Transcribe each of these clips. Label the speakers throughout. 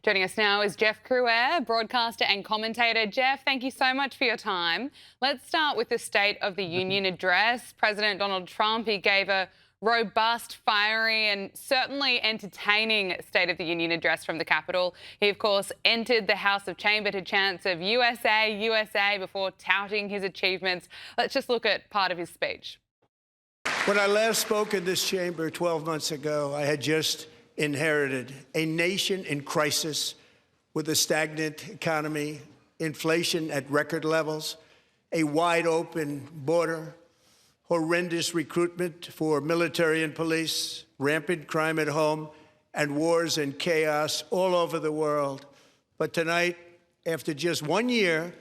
Speaker 1: Joining us now is Jeff Crouere, broadcaster and commentator. Jeff, thank you so much for your time. Let's start with the State of the Union address. President Donald Trump, he gave a robust, fiery and certainly entertaining State of the Union address from the Capitol. He, of course, entered the House of Chamber to chants of USA, USA before touting his achievements. Let's just look at part of his speech.
Speaker 2: When I last spoke in this chamber 12 months ago, I had just inherited a nation in crisis with a stagnant economy, inflation at record levels, a wide open border, horrendous recruitment for military and police, rampant crime at home, and wars and chaos all over the world. But tonight, after just 1 year,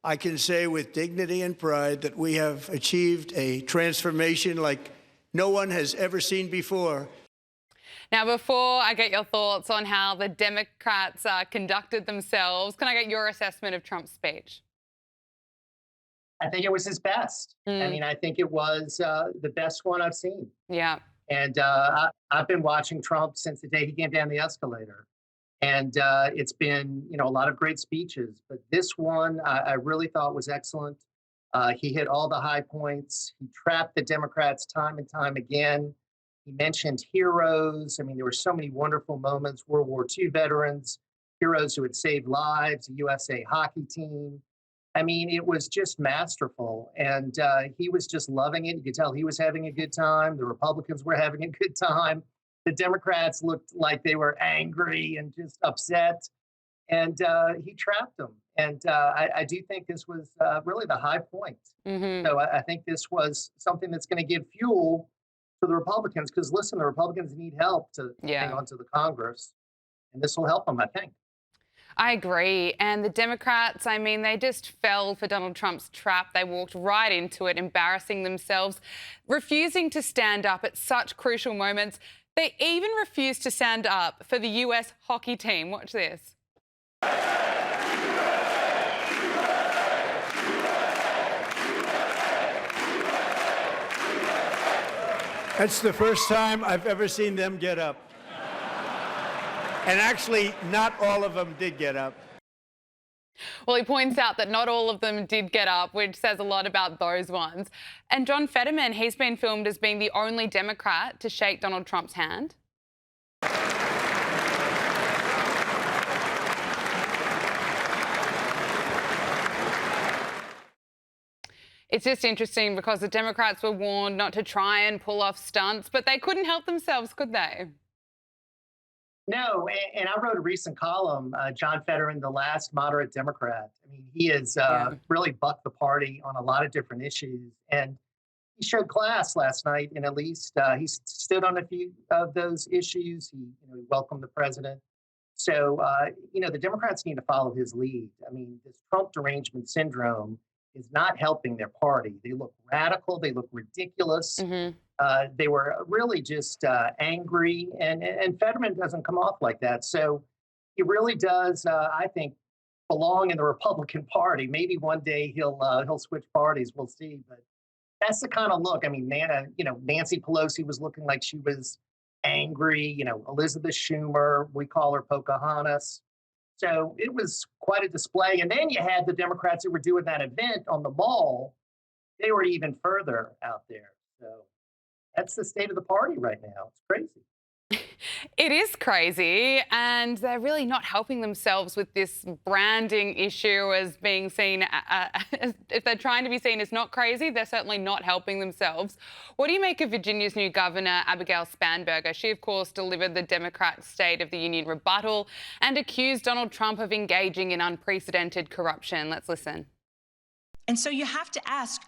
Speaker 2: I can say with dignity and pride that we have achieved a transformation like no one has ever seen before.
Speaker 1: Now, before I get your thoughts on how the Democrats conducted themselves, can I get your assessment of Trump's speech?
Speaker 3: I think it was his best. I mean, I think it was the best one I've seen.
Speaker 1: Yeah.
Speaker 3: And I've been watching Trump since the day he came down the escalator. And it's been, a lot of great speeches. But this one I really thought was excellent. He hit all the high points. He trapped the Democrats time and time again. He mentioned heroes. I mean, there were so many wonderful moments. World War II veterans, heroes who had saved lives, the USA hockey team. I mean, it was just masterful. And he was just loving it. You could tell he was having a good time. The Republicans were having a good time. The Democrats looked like they were angry and just upset. And he trapped them. And I do think this was really the high point. So I think this was something that's going to give fuel to the Republicans, because listen, the Republicans need help to hang on to the Congress, and this will help them, I think.
Speaker 1: I agree. And the Democrats, I mean, they just fell for Donald Trump's trap. They walked right into it, embarrassing themselves, refusing to stand up at such crucial moments. They even refused to stand up for the US hockey team. Watch this.
Speaker 2: That's the first time I've ever seen them get up. And actually, not all of them did get up.
Speaker 1: Well, he points out that not all of them did get up, which says a lot about those ones. And John Fetterman, he's been filmed as being the only Democrat to shake Donald Trump's hand. It's just interesting because the Democrats were warned not to try and pull off stunts, but they couldn't help themselves, could they?
Speaker 3: No, and I wrote a recent column, John Fetterman, the last moderate Democrat. I mean, he has really bucked the party on a lot of different issues. And he showed class last night, and at least he stood on a few of those issues. He welcomed the president. So, the Democrats need to follow his lead. I mean, this Trump derangement syndrome is not helping their party. They look radical. They look ridiculous. They were really just angry, and Fetterman doesn't come off like that. So he really does, I think, belong in the Republican Party. Maybe one day he'll switch parties. We'll see. But that's the kind of look. I mean, Nancy Pelosi was looking like she was angry. Elizabeth Schumer, we call her Pocahontas. So it was quite a display. And then you had the Democrats who were doing that event on the mall. They were even further out there. So that's the state of the party right now. It's crazy.
Speaker 1: It is crazy, and they're really not helping themselves with this branding issue as being seen. If they're trying to be seen as not crazy, they're certainly not helping themselves. What do you make of Virginia's new governor, Abigail Spanberger? She, of course, delivered the Democrat State of the Union rebuttal and accused Donald Trump of engaging in unprecedented corruption. Let's listen.
Speaker 4: And so you have to ask,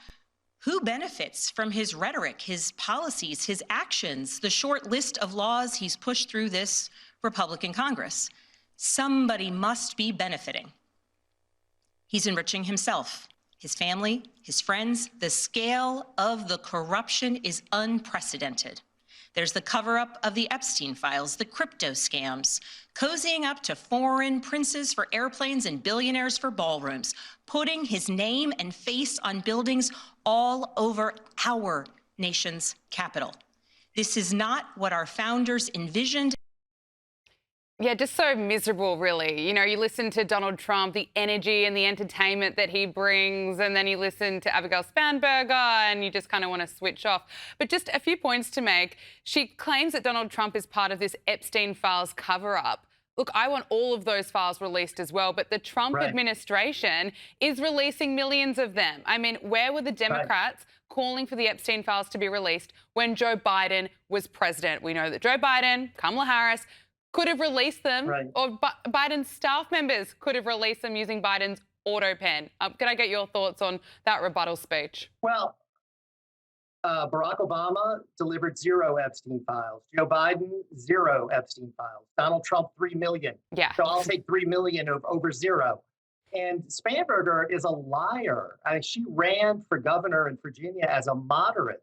Speaker 4: who benefits from his rhetoric, his policies, his actions, the short list of laws he's pushed through this Republican Congress? Somebody must be benefiting. He's enriching himself, his family, his friends. The scale of the corruption is unprecedented. There's the cover-up of the Epstein files, the crypto scams, cozying up to foreign princes for airplanes and billionaires for ballrooms, putting his name and face on buildings all over our nation's capital. This is not what our founders envisioned.
Speaker 1: Yeah, just so miserable, really. You know, you listen to Donald Trump, the energy and the entertainment that he brings, and then you listen to Abigail Spanberger and you just kind of want to switch off. But just a few points to make. She claims that Donald Trump is part of this Epstein files cover-up. Look, I want all of those files released as well, but the Trump administration is releasing millions of them. I mean, where were the Democrats calling for the Epstein files to be released when Joe Biden was president? We know that Joe Biden, Kamala Harris, could have released them, or Biden's staff members could have released them using Biden's auto pen. Can I get your thoughts on that rebuttal speech?
Speaker 3: Well, Barack Obama delivered 0 Epstein files. Joe Biden, 0 Epstein files. Donald Trump, 3 million.
Speaker 1: Yeah.
Speaker 3: So I'll take 3 million over 0. And Spanberger is a liar. I mean, she ran for governor in Virginia as a moderate.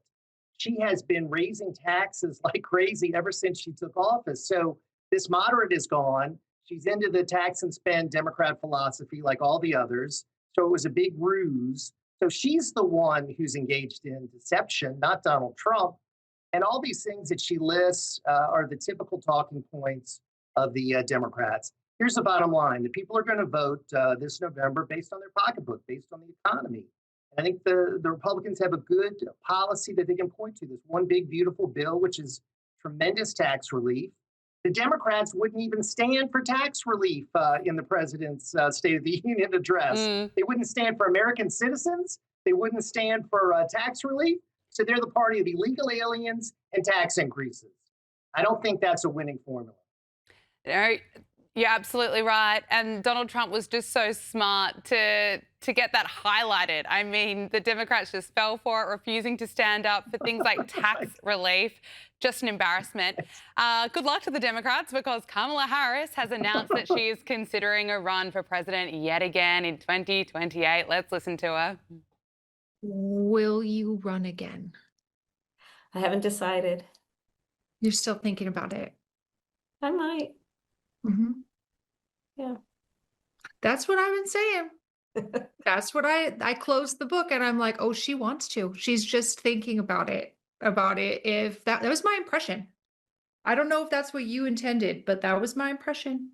Speaker 3: She has been raising taxes like crazy ever since she took office. So this moderate is gone. She's into the tax and spend Democrat philosophy like all the others. So it was a big ruse. So she's the one who's engaged in deception, not Donald Trump. And all these things that she lists are the typical talking points of the Democrats. Here's the bottom line. The people are going to vote this November based on their pocketbook, based on the economy. I think the Republicans have a good policy that they can point to. This one big, beautiful bill, which is tremendous tax relief. The Democrats wouldn't even stand for tax relief in the president's State of the Union address. They wouldn't stand for American citizens. They wouldn't stand for tax relief. So they're the party of illegal aliens and tax increases. I don't think that's a winning formula.
Speaker 1: You're absolutely right. And Donald Trump was just so smart to get that highlighted. I mean, the Democrats just fell for it, refusing to stand up for things like tax relief. Just an embarrassment. Good luck to the Democrats, because Kamala Harris has announced that she is considering a run for president yet again in 2028. Let's listen to her.
Speaker 5: Will you run again?
Speaker 6: I haven't decided.
Speaker 5: You're still thinking about it?
Speaker 6: I might.
Speaker 5: Mm-hmm.
Speaker 6: Yeah.
Speaker 5: That's what I've been saying. That's what I closed the book and I'm like, oh, she wants to. She's just thinking about it. If that was my impression. I don't know if that's what you intended, but that was my impression.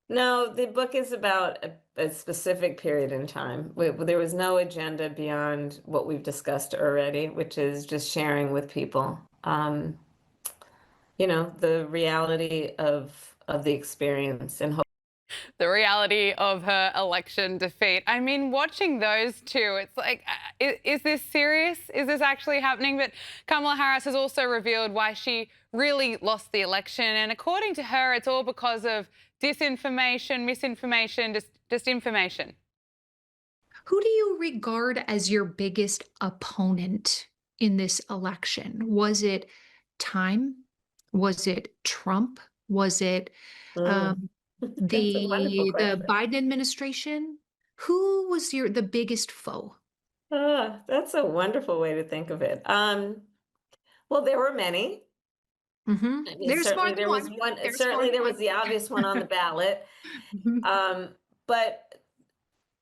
Speaker 6: No, the book is about a specific period in time. There was no agenda beyond what we've discussed already, which is just sharing with people, you know, the reality of the experience and hope.
Speaker 1: The reality of her election defeat. I mean, watching those two, it's like, is this serious? Is this actually happening? But Kamala Harris has also revealed why she really lost the election. And according to her, it's all because of disinformation, misinformation, just information.
Speaker 5: Who do you regard as your biggest opponent in this election? Was it time? Was it Trump? Was it the Biden administration? Who was the biggest foe?
Speaker 6: That's a wonderful way to think of it. Well, there were many.
Speaker 5: Mm-hmm.
Speaker 6: I mean,
Speaker 5: There's
Speaker 6: certainly
Speaker 5: more
Speaker 6: there was
Speaker 5: than
Speaker 6: one. Certainly there was the obvious one on the ballot. But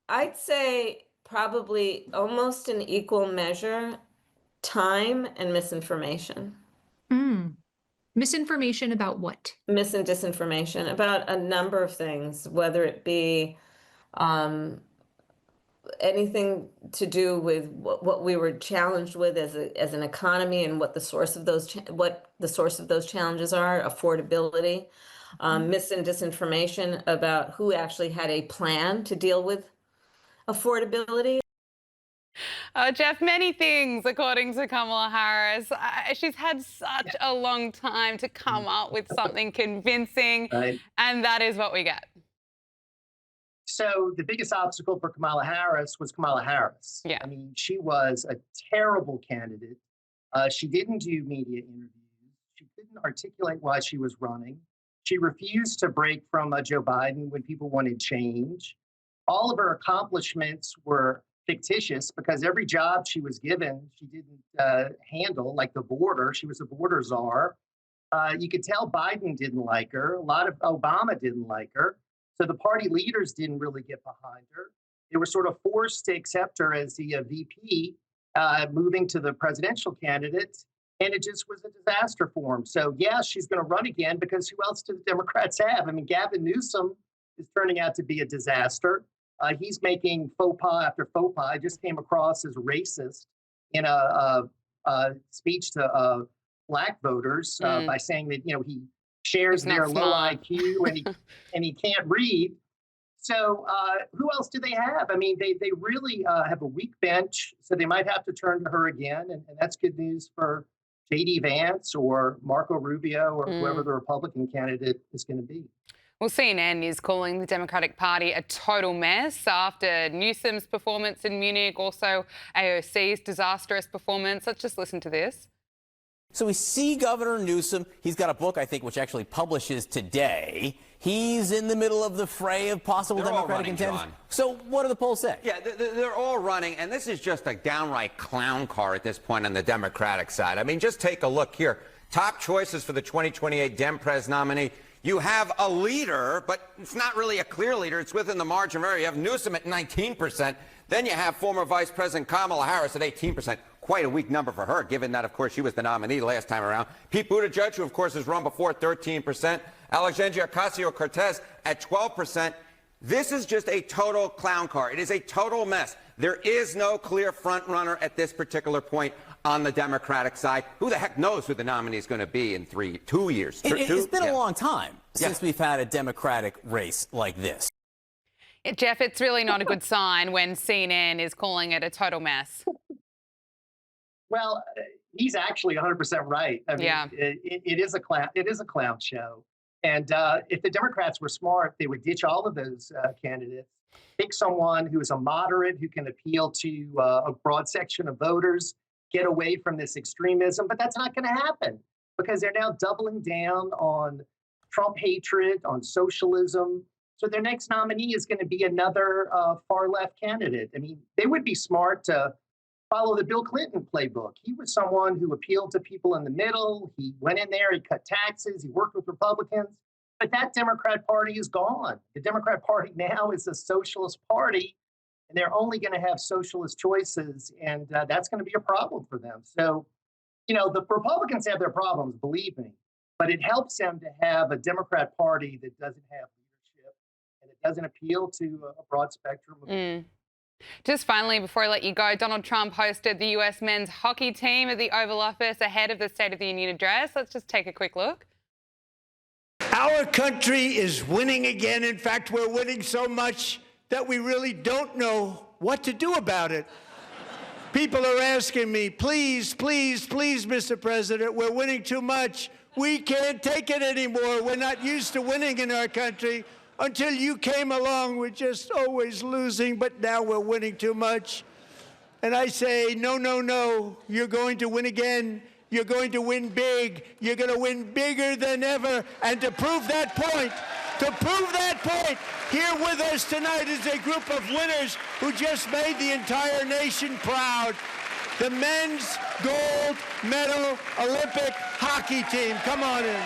Speaker 6: I'd say probably almost in equal measure, time and misinformation.
Speaker 5: Misinformation about what?
Speaker 6: Mis and disinformation about a number of things, whether it be anything to do with what we were challenged with as an economy and what the source of those challenges are, affordability, mis and disinformation about who actually had a plan to deal with affordability.
Speaker 1: Jeff, many things, according to Kamala Harris. She's had such a long time to come up with something convincing, and that is what we get.
Speaker 3: So the biggest obstacle for Kamala Harris was Kamala Harris.
Speaker 1: Yeah.
Speaker 3: I mean, she was a terrible candidate. She didn't do media interviews. She couldn't articulate why she was running. She refused to break from Joe Biden when people wanted change. All of her accomplishments were fictitious because every job she was given, she didn't handle, like the border. She was a border czar. You could tell Biden didn't like her. A lot of Obama didn't like her. So the party leaders didn't really get behind her. They were sort of forced to accept her as the VP, moving to the presidential candidate. and it just was a disaster for him. So, yeah, she's going to run again because who else do the Democrats have? I mean, Gavin Newsom is turning out to be a disaster. He's making faux pas after faux pas. I just came across as racist in a speech to black voters by saying that, he shares their low IQ and he can't read. So who else do they have? I mean, they really have a weak bench, so they might have to turn to her again, and that's good news for J.D. Vance or Marco Rubio or whoever the Republican candidate is going to be.
Speaker 1: Well, CNN is calling the Democratic Party a total mess after Newsom's performance in Munich, also AOC's disastrous performance. Let's just listen to this.
Speaker 7: So we see Governor Newsom. He's got a book, I think, which actually publishes today. He's in the middle of the fray of possible Democratic contenders. So what do the polls say?
Speaker 8: Yeah, they're all running, and this is just a downright clown car at this point on the Democratic side. I mean, just take a look here. Top choices for the 2028 Dem-Pres nominee. You have a leader, but it's not really a clear leader. It's within the margin of error. You have Newsom at 19%. Then you have former Vice President Kamala Harris at 18%. Quite a weak number for her, given that, of course, she was the nominee last time around. Pete Buttigieg, who, of course, has run before, 13%. Alexandria Ocasio-Cortez at 12%. This is just a total clown car. It is a total mess. There is no clear front runner at this particular point on the Democratic side. Who the heck knows who the nominee is going to be in 2 years?
Speaker 7: It's been a long time since we've had a Democratic race like this.
Speaker 1: Jeff, it's really not a good sign when CNN is calling it a total mess.
Speaker 3: Well, he's actually 100% right. I mean, it is a clown. It is a clown show. And if the Democrats were smart, they would ditch all of those candidates, pick someone who is a moderate, who can appeal to a broad section of voters, get away from this extremism. But that's not going to happen because they're now doubling down on Trump hatred, on socialism. So their next nominee is going to be another far left candidate. I mean, they would be smart to follow the Bill Clinton playbook. He was someone who appealed to people in the middle. He went in there, he cut taxes, he worked with Republicans. But that Democrat Party is gone. The Democrat Party now is a socialist party, and they're only going to have socialist choices, and that's going to be a problem for them. So, the Republicans have their problems, believe me, but it helps them to have a Democrat Party that doesn't have leadership and it doesn't appeal to a broad spectrum of
Speaker 1: Just finally, before I let you go, Donald Trump hosted the US men's hockey team at the Oval Office ahead of the State of the Union address. Let's just take a quick look.
Speaker 2: Our country is winning again. In fact, we're winning so much that we really don't know what to do about it. People are asking me, please, please, please, Mr. President, we're winning too much. We can't take it anymore. We're not used to winning in our country. Until you came along, we're just always losing, but now we're winning too much. And I say, no, no, no, you're going to win again. You're going to win big. You're going to win bigger than ever. And to prove that point, here with us tonight is a group of winners who just made the entire nation proud. The men's gold medal Olympic hockey team. Come on in.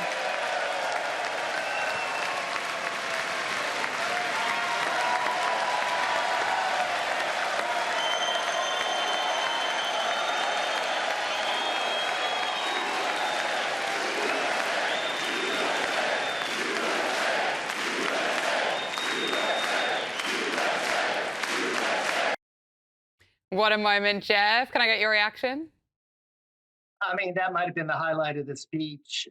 Speaker 1: What a moment, Jeff. Can I get your reaction?
Speaker 3: I mean, that might have been the highlight of the speech.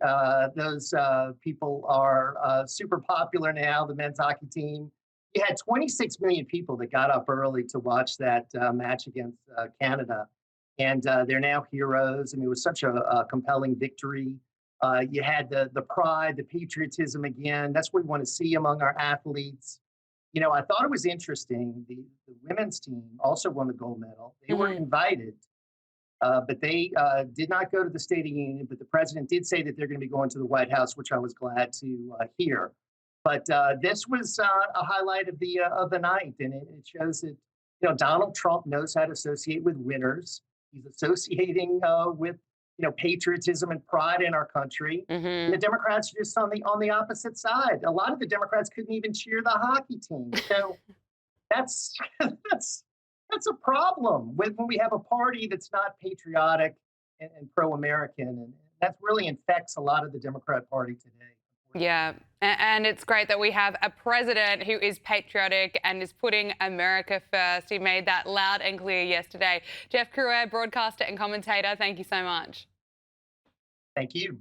Speaker 3: Those people are super popular now, the men's hockey team. You had 26 million people that got up early to watch that match against Canada. And they're now heroes. I mean, it was such a compelling victory. You had the pride, the patriotism again. That's what we want to see among our athletes. I thought it was interesting. The women's team also won the gold medal. They were invited, but they did not go to the State of the Union. But the president did say that they're going to be going to the White House, which I was glad to hear. But this was a highlight of the night, and it shows that Donald Trump knows how to associate with winners. He's associating with patriotism and pride in our country. And the Democrats are just on the opposite side. A lot of the Democrats couldn't even cheer the hockey team. So that's a problem when we have a party that's not patriotic and pro-American. And that really infects a lot of the Democrat Party today.
Speaker 1: Yeah, and it's great that we have a president who is patriotic and is putting America first. He made that loud and clear yesterday. Jeff Crouere, broadcaster and commentator, thank you so much.
Speaker 3: Thank you.